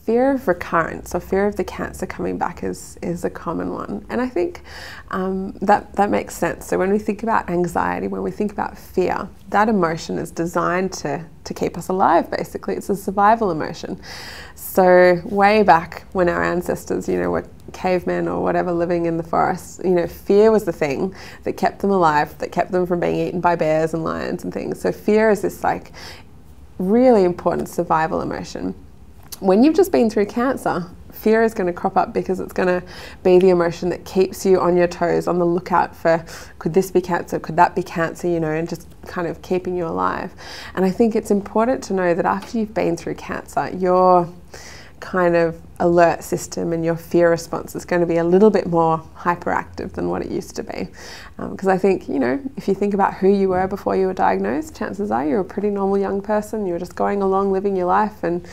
fear of recurrence, or fear of the cancer coming back, is a common one. And I think that makes sense. So when we think about anxiety, when we think about fear, that emotion is designed to keep us alive, basically. It's a survival emotion. So way back when our ancestors, were cavemen or whatever, living in the forest, fear was the thing that kept them alive, that kept them from being eaten by bears and lions and things. So fear is this like really important survival emotion. When you've just been through cancer, fear is going to crop up because it's going to be the emotion that keeps you on your toes, on the lookout for, could this be cancer, could that be cancer, and just kind of keeping you alive. And I think it's important to know that after you've been through cancer, your kind of alert system and your fear response is going to be a little bit more hyperactive than what it used to be. Because I think, if you think about who you were before you were diagnosed, chances are you're a pretty normal young person. You were just going along living your life, and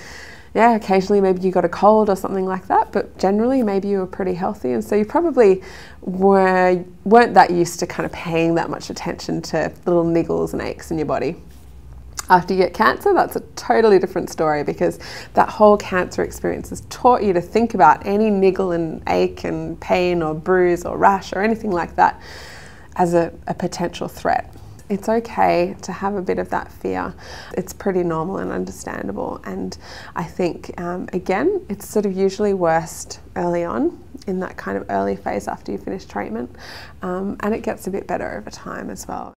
yeah, occasionally maybe you got a cold or something like that, but generally maybe you were pretty healthy, and so you probably weren't that used to kind of paying that much attention to little niggles and aches in your body. After you get cancer, that's a totally different story, because that whole cancer experience has taught you to think about any niggle and ache and pain or bruise or rash or anything like that as a potential threat. It's okay to have a bit of that fear. It's pretty normal and understandable, and I think again, it's sort of usually worst early on, in that kind of early phase after you finish treatment, and it gets a bit better over time as well.